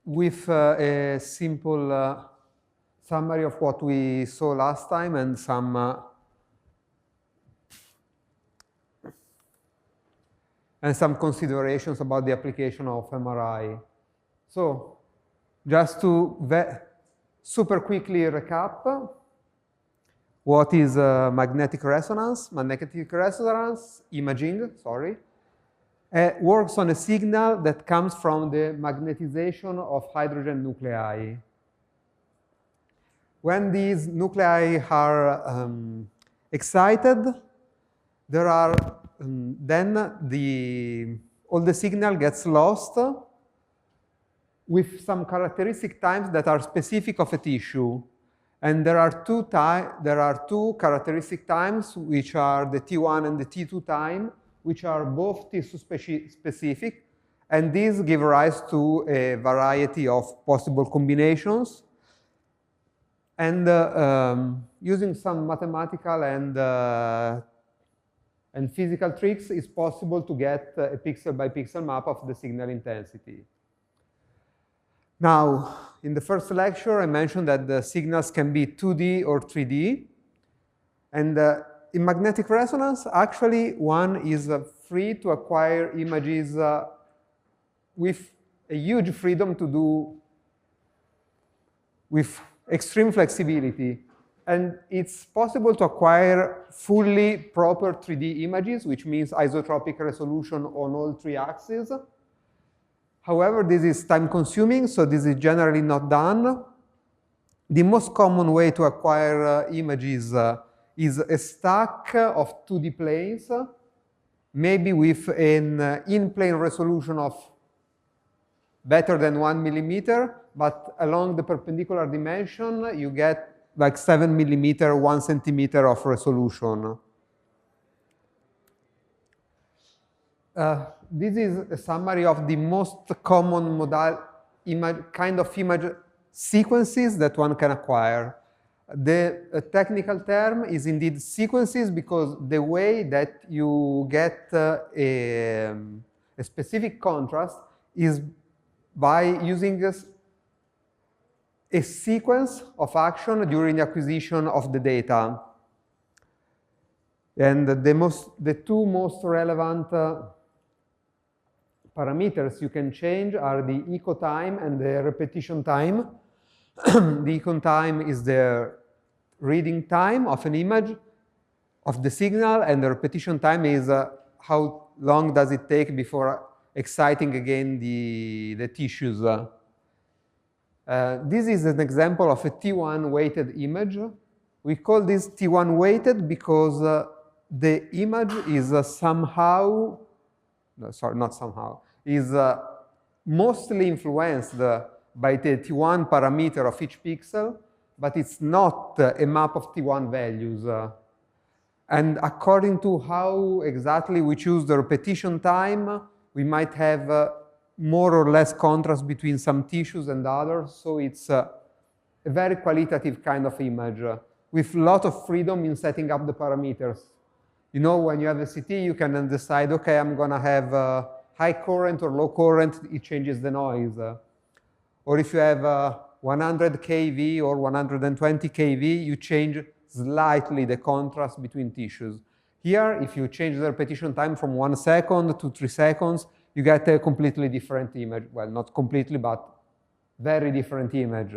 with a simple summary of what we saw last time and some considerations about the application of MRI. So just to super quickly recap, what is magnetic resonance? Magnetic resonance imaging, works on a signal that comes from the magnetization of hydrogen nuclei. When these nuclei are excited, there are then all the signal gets lost with some characteristic times that are specific of a tissue. And there are two characteristic times, which are the T1 and the T2 time, which are both tissue specific. And these give rise to a variety of possible combinations. And using some mathematical and physical tricks, it's possible to get a pixel-by-pixel map of the signal intensity. Now, in the first lecture, I mentioned that the signals can be 2D or 3D. And in magnetic resonance, actually, one is free to acquire images with a huge freedom to do with extreme flexibility. And it's possible to acquire fully proper 3D images, which means isotropic resolution on all three axes. However, this is time-consuming, so this is generally not done. The most common way to acquire images is a stack of 2D planes, maybe with an in-plane resolution of better than 1 millimeter, but along the perpendicular dimension, you get like 7 millimeter, 1 centimeter of resolution. This is a summary of the most common kind of image sequences that one can acquire. The technical term is indeed sequences because the way that you get a specific contrast is by using a sequence of action during the acquisition of the data. And the two most relevant parameters you can change are the echo time and the repetition time. The echo time is the reading time of an image of the signal, and the repetition time is how long does it take before exciting again the tissues. This is an example of a T1 weighted image. We call this T1 weighted because the image is somehow, no, sorry, not somehow, is mostly influenced by the T1 parameter of each pixel, but it's not a map of T1 values. And according to how exactly we choose the repetition time, we might have more or less contrast between some tissues and others. So it's a very qualitative kind of image with a lot of freedom in setting up the parameters. You know, when you have a CT, you can then decide, okay, I'm going to have high current or low current, it changes the noise. Or if you have 100 kV or 120 kV, you change slightly the contrast between tissues. Here, if you change the repetition time from 1 second to 3 seconds, you get a completely different image. Well, not completely, but very different image.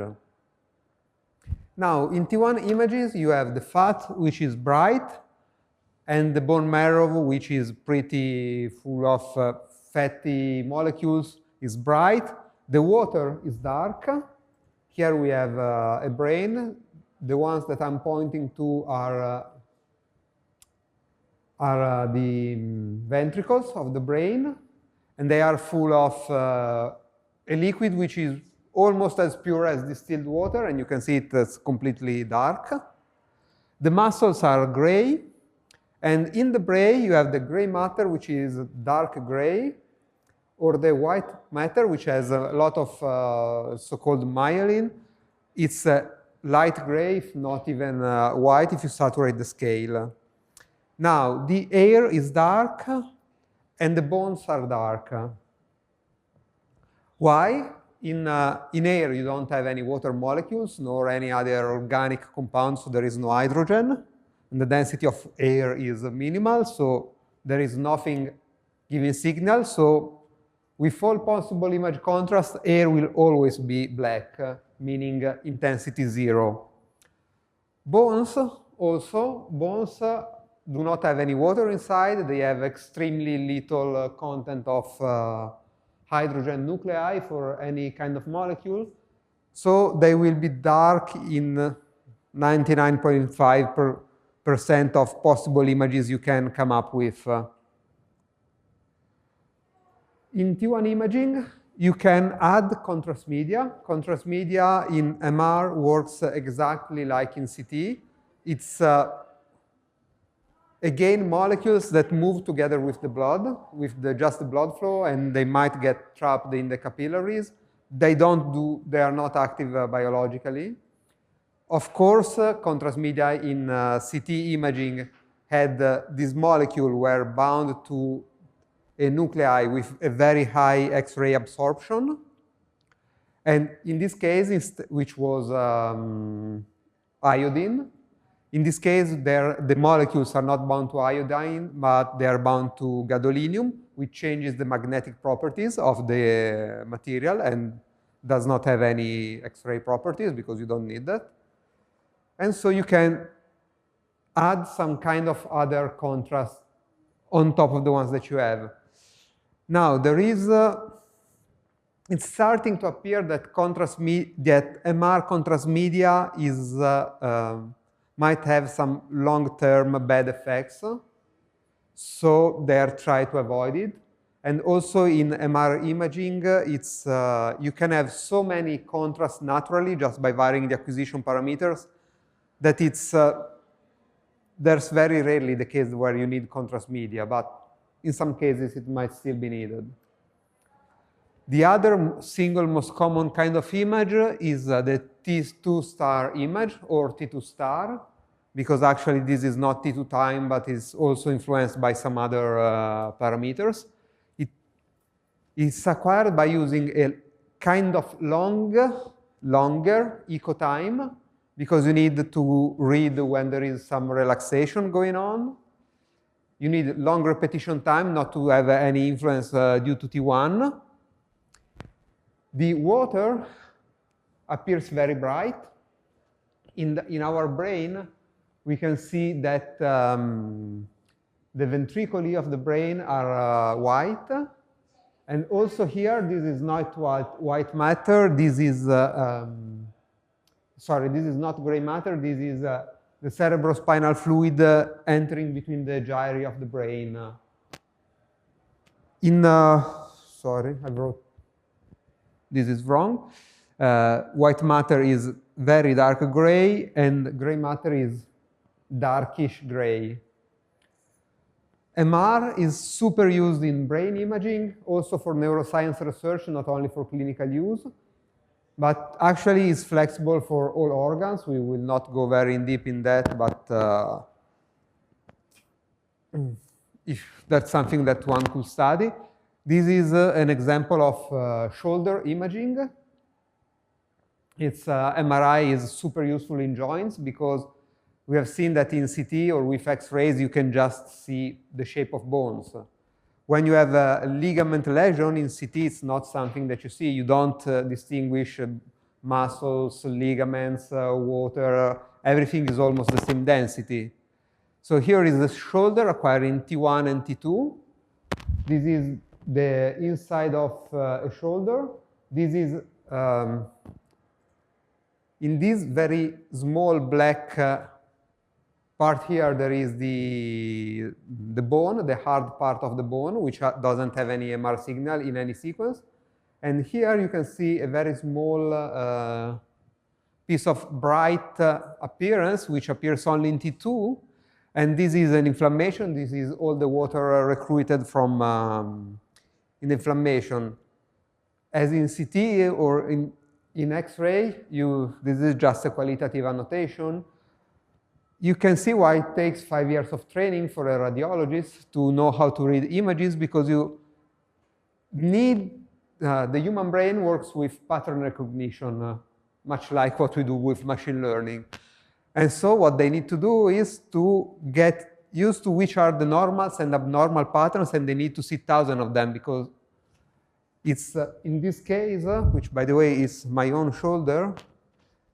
Now, in T1 images, you have the fat, which is bright, and the bone marrow, which is pretty full of fatty molecules, is bright. The water is dark. Here we have a brain. The ones that I'm pointing to are the ventricles of the brain, and they are full of a liquid which is almost as pure as distilled water, and you can see it as completely dark. The muscles are gray, and in the brain you have the gray matter, which is dark gray, or the white matter, which has a lot of so-called myelin. It's light gray, if not even white, if you saturate the scale. Now, the air is dark, and the bones are dark. Why? in air, you don't have any water molecules, nor any other organic compounds, so there is no hydrogen. And the density of air is minimal, so there is nothing giving signal. So with all possible image contrast, air will always be black, meaning intensity 0. Bones also, bones do not have any water inside. They have extremely little content of hydrogen nuclei for any kind of molecule. So they will be dark in 99.5% of possible images you can come up with. In T1 imaging, you can add contrast media. Contrast media in MR works exactly like in CT. It's again molecules that move together with the blood, with just the blood flow, and they might get trapped in the capillaries. They are not active biologically. Of course, contrast media in CT imaging had this molecule were bound to a nuclei with a very high X-ray absorption. And in this case, which was iodine, in this case, the molecules are not bound to iodine, but they are bound to gadolinium, which changes the magnetic properties of the material and does not have any X-ray properties because you don't need that. And so you can add some kind of other contrast on top of the ones that you have. Now, there is, it's starting to appear that MR contrast media is, might have some long-term bad effects. So they are trying to avoid it. And also in MR imaging, it's, you can have so many contrasts naturally just by varying the acquisition parameters that it's, there's very rarely the case where you need contrast media, but in some cases it might still be needed. The other single most common kind of image is the T2 star image or T2 star, because actually this is not T2 time, but is also influenced by some other parameters. It's acquired by using a kind of longer echo time, because you need to read when there is some relaxation going on. You need long repetition time not to have any influence due to T1. The water appears very bright. In our brain, we can see that the ventriculi of the brain are white. And also here, this is not white matter. This is, sorry, this is not gray matter. This is the cerebrospinal fluid entering between the gyri of the brain. Sorry, I wrote, this is wrong. White matter is very dark gray, and gray matter is darkish gray. MR is super used in brain imaging, also for neuroscience research, not only for clinical use, but actually is flexible for all organs. We will not go very in deep in that, but if that's something that one could study. This is an example of shoulder imaging. It's MRI is super useful in joints because we have seen that in CT or with X-rays you can just see the shape of bones. When you have a ligament lesion in CT, it's not something that you see. You don't distinguish muscles, ligaments, water. Everything is almost the same density. So here is the shoulder acquiring T1 and T2. This is the inside of a shoulder. This is, in this very small black part here, there is the bone, the hard part of the bone, which doesn't have any MR signal in any sequence. And here you can see a very small piece of bright appearance, which appears only in T2. And this is an inflammation. This is all the water recruited from in inflammation. As in CT or in X-ray, this is just a qualitative annotation. You can see why it takes 5 years of training for a radiologist to know how to read images, because you need the human brain works with pattern recognition, much like what we do with machine learning. And so what they need to do is to get used to which are the normals and abnormal patterns, and they need to see thousands of them, because it's, in this case, which by the way is my own shoulder,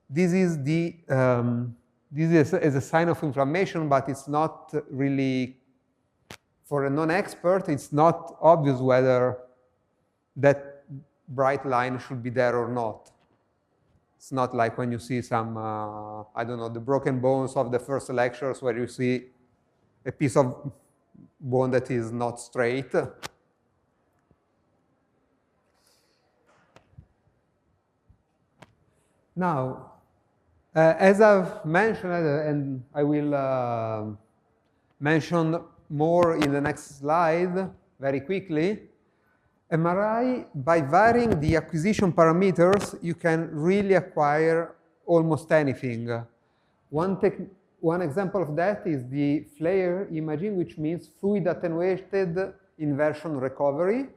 this is this is a sign of inflammation, but it's not really, for a non-expert, it's not obvious whether that bright line should be there or not. It's not like when you see some, I don't know, the broken bones of the first lectures where you see a piece of bone that is not straight. Now, as I've mentioned, and I will mention more in the next slide very quickly, MRI, by varying the acquisition parameters, you can really acquire almost anything. One example of that is the FLAIR imaging, which means fluid attenuated inversion recovery.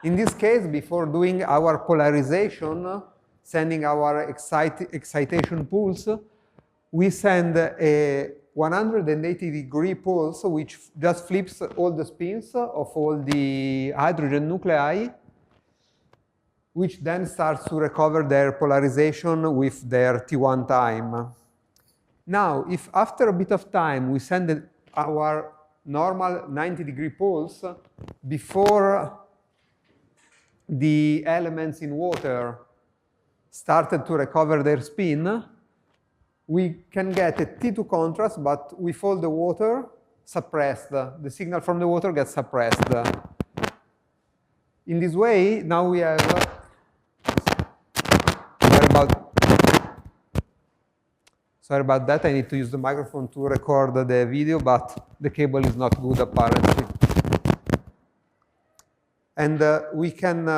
In this case, before doing our polarization, sending our excitation pulse, we send a 180-degree pulse, which just flips all the spins of all the hydrogen nuclei, which then starts to recover their polarization with their T1 time. Now, if after a bit of time we send our normal 90-degree pulse before the elements in water started to recover their spin, we can get a T2 contrast, but with all the water suppressed. The signal from the water gets suppressed. In this way, now we have sorry about that, I need to use the microphone to record the video, but the cable is not good apparently. And we can,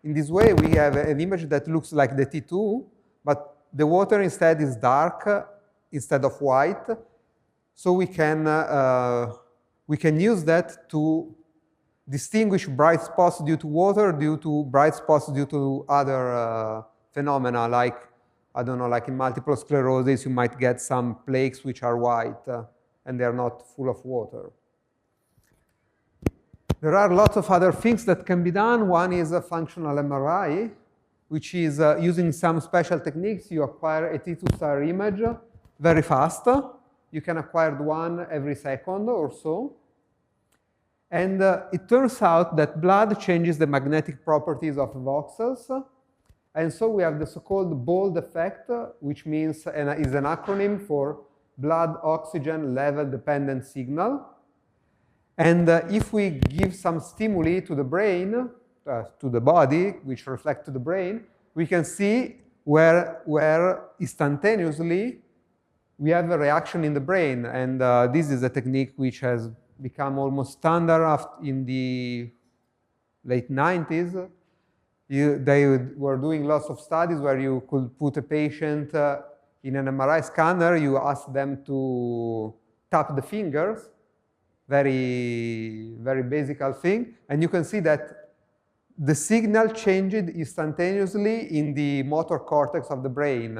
in this way, we have an image that looks like the T2, but the water instead is dark instead of white. So we can use that to distinguish bright spots due to water due to bright spots due to other phenomena, like, I don't know, like in multiple sclerosis, you might get some plaques which are white and they're not full of water. There are lots of other things that can be done. One is a functional MRI, which is using some special techniques. You acquire a T2 star image very fast. You can acquire one every second or so. And it turns out that blood changes the magnetic properties of voxels. And so we have the so-called BOLD effect, which means is an acronym for blood oxygen level dependent signal. And if we give some stimuli to the brain, to the body, which reflect to the brain, we can see where instantaneously we have a reaction in the brain. And this is a technique which has become almost standard in the late 90s. They were doing lots of studies where you could put a patient in an MRI scanner, you ask them to tap the fingers, very, very basic thing, and you can see that the signal changed instantaneously in the motor cortex of the brain.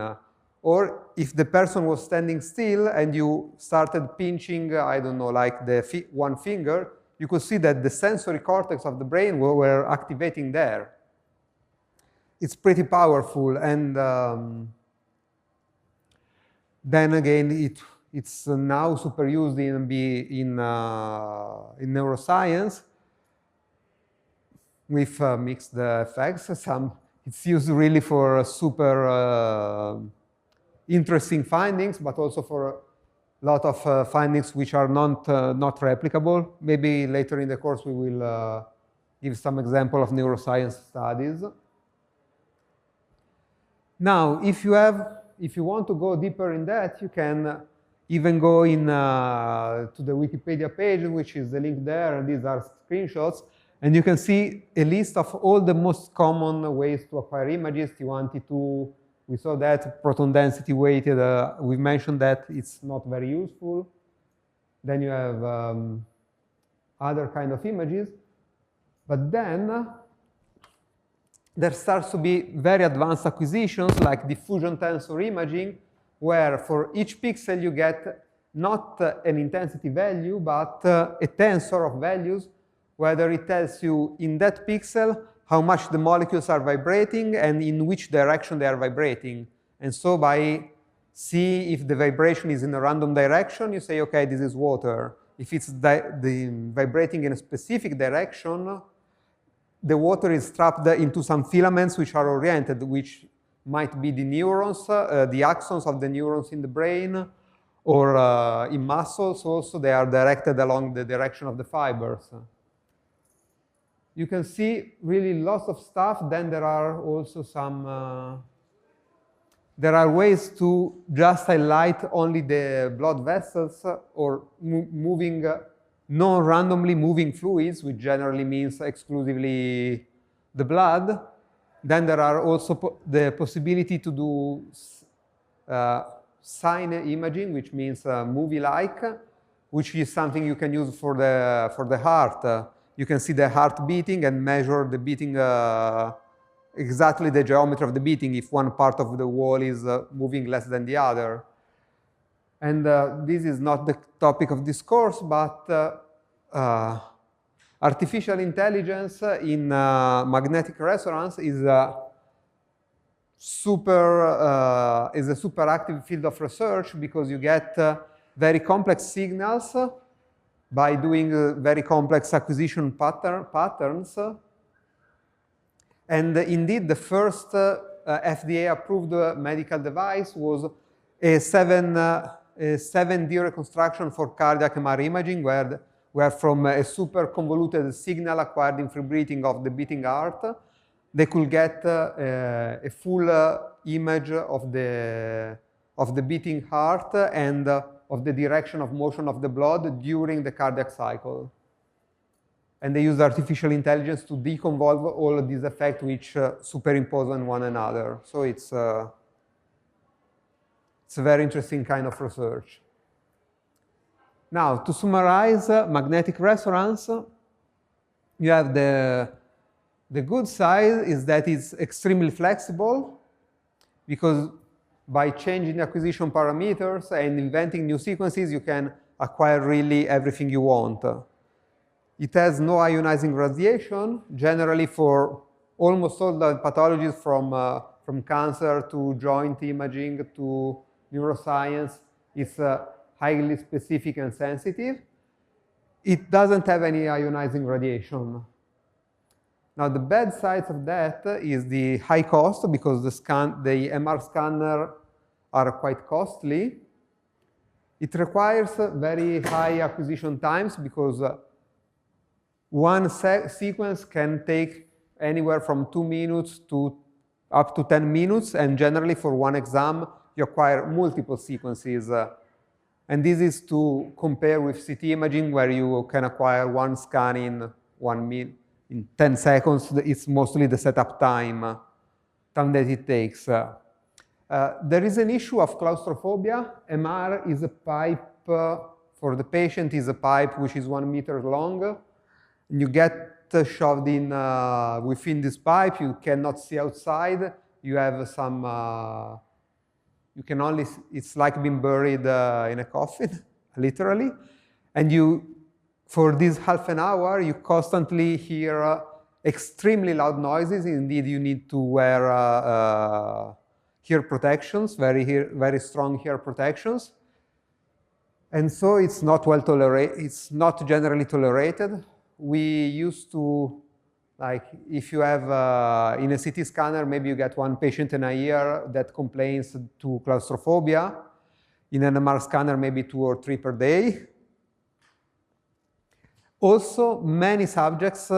Or if the person was standing still and you started pinching, I don't know, like the one finger, you could see that the sensory cortex of the brain were activating there. It's pretty powerful, and then again, it's now super used in neuroscience with mixed effects. It's used really for super interesting findings, but also for a lot of findings which are not replicable. Maybe later in the course we will give some example of neuroscience studies. Now, if you want to go deeper in that, you can even go in to the Wikipedia page, which is the link there, and these are screenshots. And you can see a list of all the most common ways to acquire images, T1, T2. We saw that proton density weighted. We mentioned that it's not very useful. Then you have other kind of images. But then there starts to be very advanced acquisitions like diffusion tensor imaging, where for each pixel you get not an intensity value, but a tensor of values, whether it tells you in that pixel how much the molecules are vibrating and in which direction they are vibrating. And so by see if the vibration is in a random direction, you say, okay, this is water. If it's vibrating in a specific direction, the water is trapped into some filaments which are oriented, which might be the neurons, the axons of the neurons in the brain, or in muscles also, they are directed along the direction of the fibers. You can see really lots of stuff. Then there are also some, there are ways to just highlight only the blood vessels or moving, non-randomly moving fluids, which generally means exclusively the blood. Then there are also the possibility to do sign imaging, which means movie-like, which is something you can use for the heart. You can see the heart beating and measure the beating, exactly the geometry of the beating if one part of the wall is moving less than the other. And this is not the topic of this course, but artificial intelligence in magnetic resonance is a super active field of research, because you get very complex signals by doing very complex acquisition patterns. And indeed, the first FDA-approved medical device was a 7D reconstruction for cardiac MR imaging, where from a super convoluted signal acquired in free breathing of the beating heart, they could get a full image of the beating heart and of the direction of motion of the blood during the cardiac cycle. And they use artificial intelligence to deconvolve all of these effects which superimpose on one another. So it's a very interesting kind of research. Now, to summarize magnetic resonance, you have the good side is that it's extremely flexible, because by changing the acquisition parameters and inventing new sequences, you can acquire really everything you want. It has no ionizing radiation. Generally, for almost all the pathologies from cancer to joint imaging to neuroscience, it's highly specific and sensitive. It doesn't have any ionizing radiation. Now, the bad sides of that is the high cost, because the MR scanner are quite costly. It requires very high acquisition times, because one sequence can take anywhere from 2 minutes to up to 10 minutes, and generally for one exam, you acquire multiple sequences. And this is to compare with CT imaging, where you can acquire one scan in 10 seconds. It's mostly the setup time that it takes. There is an issue of claustrophobia. MR is a pipe, for the patient is a pipe which is 1 meter long. You get shoved in within this pipe. You cannot see outside. You have some, you can only, it's like being buried in a coffin, literally. And for this half an hour, you constantly hear extremely loud noises. Indeed, you need to wear hear protections, very strong hear protections. And so it's not well tolerated. It's not generally tolerated. We used to, like, if you have, in a CT scanner, maybe you get one patient in a year that complains to claustrophobia. In an MR scanner, maybe 2 or 3 per day. Also, many subjects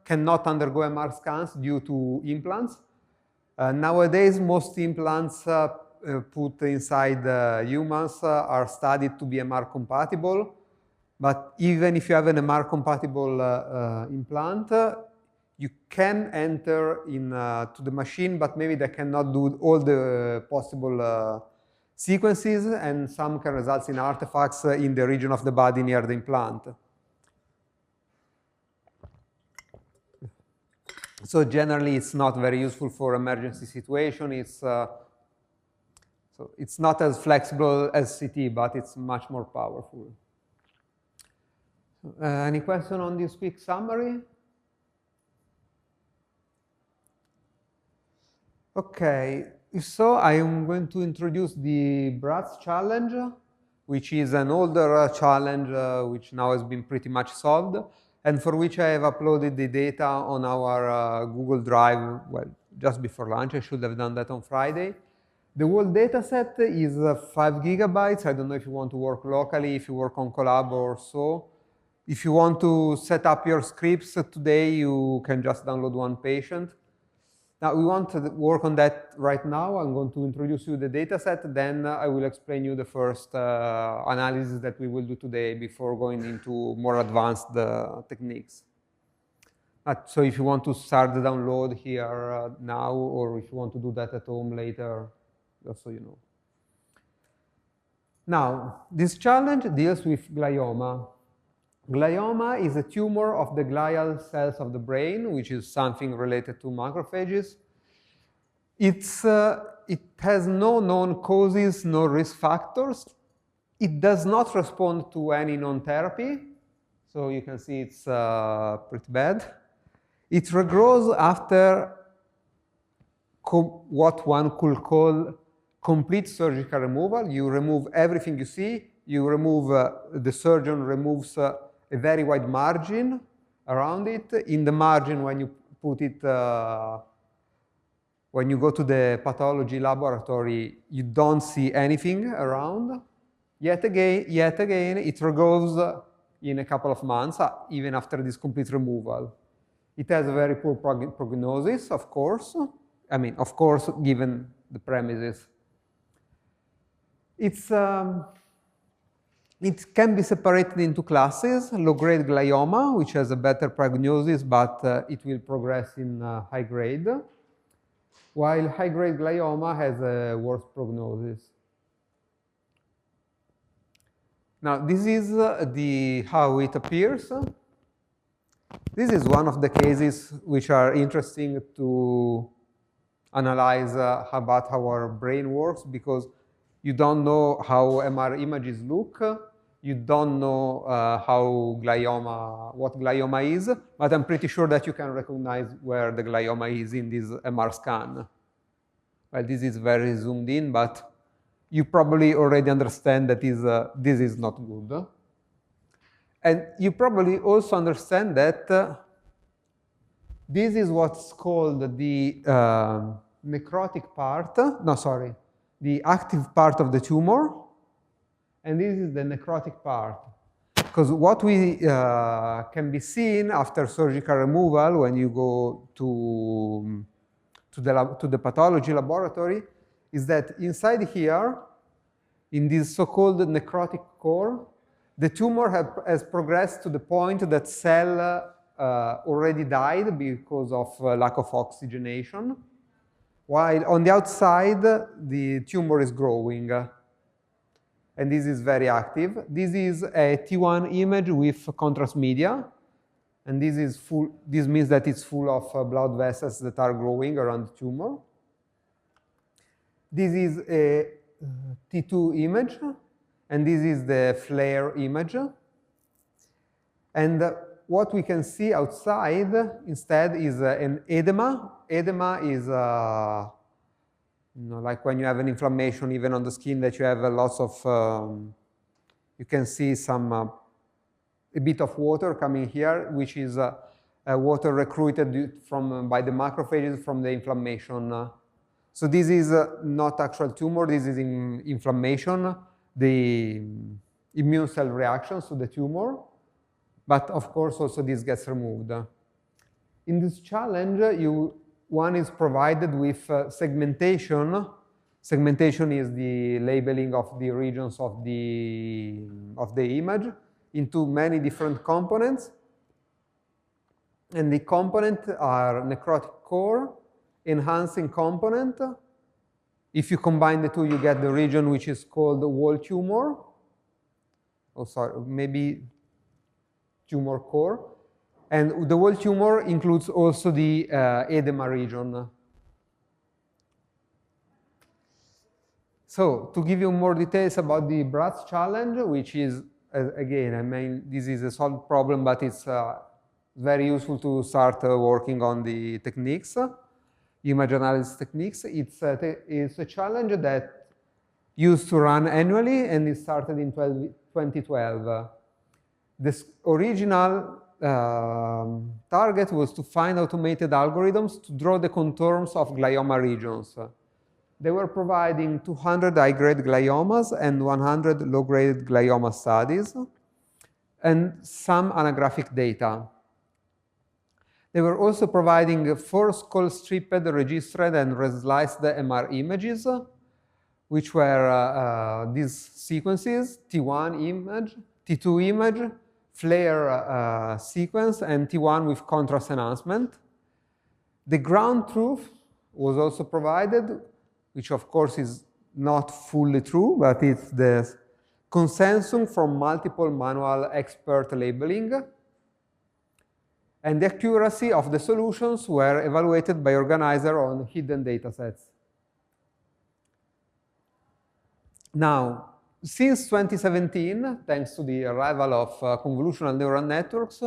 cannot undergo MR scans due to implants. Nowadays, most implants put inside humans are studied to be MR compatible. But even if you have an MR compatible implant, you can enter to the machine, but maybe they cannot do all the possible sequences, and some can result in artifacts in the region of the body near the implant. So generally, it's not very useful for emergency situation. So it's not as flexible as CT, but it's much more powerful. Any question on this quick summary? Okay, so I am going to introduce the BRATS challenge, which is an older challenge which now has been pretty much solved, and for which I have uploaded the data on our Google Drive, well, just before lunch. I should have done that on Friday. The whole data set is 5 gigabytes. I don't know if you want to work locally, if you work on Colab or so. If you want to set up your scripts today, you can just download one patient. Now, we want to work on that right now. I'm going to introduce you the data set, then I will explain you the first analysis that we will do today before going into more advanced techniques. So if you want to start the download here now, or if you want to do that at home later, just so you know. Now, this challenge deals with glioma. Glioma is a tumor of the glial cells of the brain, which is something related to macrophages. It has no known causes, no risk factors. It does not respond to any known therapy. So you can see it's pretty bad. It regrows after what one could call complete surgical removal. You remove everything you see. You remove, the surgeon removes a very wide margin around it. In the margin, when you put it, when you go to the pathology laboratory, you don't see anything around. Yet again, it regrows in a couple of months, even after this complete removal. It has a very poor prognosis, of course. I mean, of course, given the premises. It can be separated into classes: low-grade glioma, which has a better prognosis, but it will progress in high grade, while high-grade glioma has a worse prognosis. Now, this is how it appears. This is one of the cases which are interesting to analyze about how our brain works, because you don't know how MR images look. You don't know what glioma is, but I'm pretty sure that you can recognize where the glioma is in this MR scan. Well, this is very zoomed in, but you probably already understand that this is not good. And you probably also understand that this is what's called the necrotic part. No, sorry. The active part of the tumor, and this is the necrotic part. Because what we can be seen after surgical removal, when you go to the pathology laboratory, is that inside here, in this so-called necrotic core, the tumor has progressed to the point that cell already died because of lack of oxygenation. While on the outside, the tumor is growing. And this is very active. This is a T1 image with contrast media. And this means that it's full of blood vessels that are growing around the tumor. This is a T2 image. And this is the flare image. And what we can see outside instead is an edema. Edema is like when you have an inflammation even on the skin, that you have lots of, you can see a bit of water coming here, which is water recruited by the macrophages from the inflammation. So this is not actual tumor, this is inflammation, the immune cell reactions to the tumor. But of course, also this gets removed. In this challenge, one is provided with segmentation. Segmentation is the labeling of the regions of the image into many different components. And the components are necrotic core, enhancing component. If you combine the two, you get the region which is called the wall tumor. Oh, sorry, maybe tumor core. And the whole tumor includes also the edema region. So, to give you more details about the BRATS challenge, which is, again, I mean, this is a solved problem, but it's very useful to start working on the techniques, image analysis techniques. It's a challenge that used to run annually, and it started in 2012. This original target was to find automated algorithms to draw the contours of glioma regions. They were providing 200 high-grade gliomas and 100 low-grade glioma studies, and some anagrammatic data. They were also providing 4 skull-stripped, registered, and resliced MR images, which were these sequences: T1 image, T2 image, flare sequence, and T1 with contrast enhancement. The ground truth was also provided, which of course is not fully true, but it's the consensus from multiple manual expert labeling. And the accuracy of the solutions were evaluated by organizer on hidden data sets. Now, since 2017, thanks to the arrival of convolutional neural networks,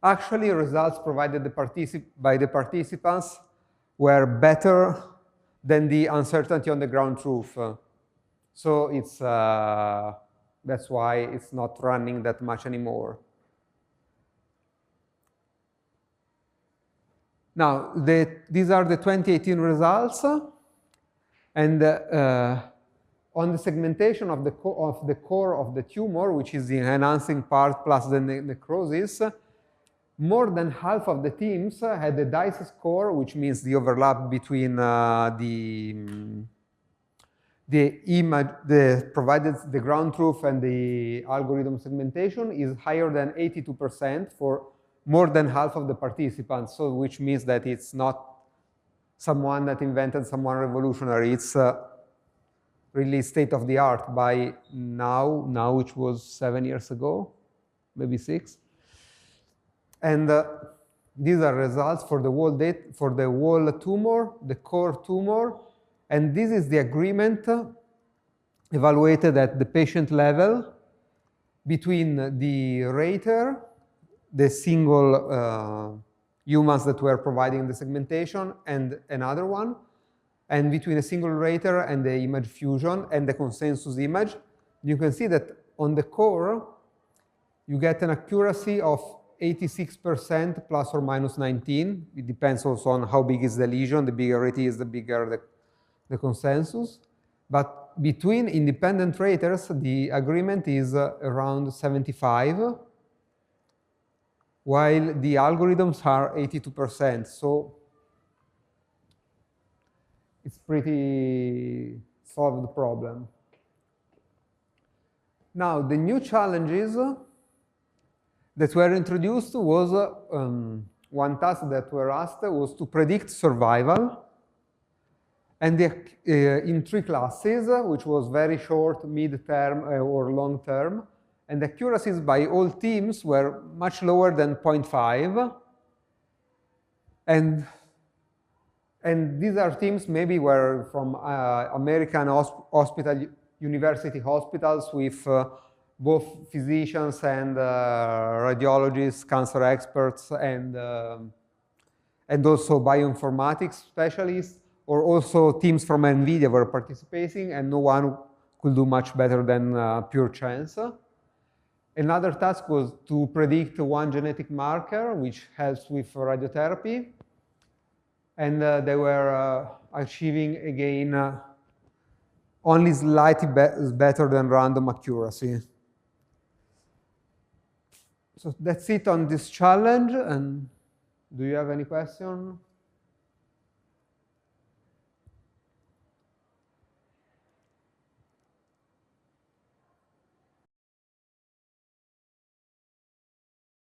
actually results provided by the participants were better than the uncertainty on the ground truth. So it's, that's why it's not running that much anymore. Now, these are the 2018 results. And on the segmentation of the core of the tumor, which is the enhancing part plus the necrosis, more than half of the teams had the DICE score, which means the overlap between the image, provided the ground truth and the algorithm segmentation is higher than 82% for more than half of the participants. So, which means that it's not someone that invented someone revolutionary. It's really state of the art by now, which was 7 years ago, maybe 6. And these are results for the whole tumor, the core tumor, and this is the agreement evaluated at the patient level between the rater, the single humans that were providing the segmentation, and another one, and between a single rater and the image fusion and the consensus image. You can see that on the core, you get an accuracy of 86% plus or minus 19. It depends also on how big is the lesion. The bigger it is, the bigger the consensus. But between independent raters, the agreement is around 75, while the algorithms are 82%. So it's pretty solved problem. Now, the new challenges that were introduced was one task that were asked was to predict survival, and in 3 classes, which was very short, mid-term, or long-term, and the accuracies by all teams were much lower than 0.5, and these are teams maybe were from American university hospitals with both physicians and radiologists, cancer experts, and also bioinformatics specialists, or also teams from NVIDIA were participating, and no one could do much better than pure chance. Another task was to predict one genetic marker, which helps with radiotherapy, and they were achieving, again, only slightly better than random accuracy. So that's it on this challenge. And do you have any question?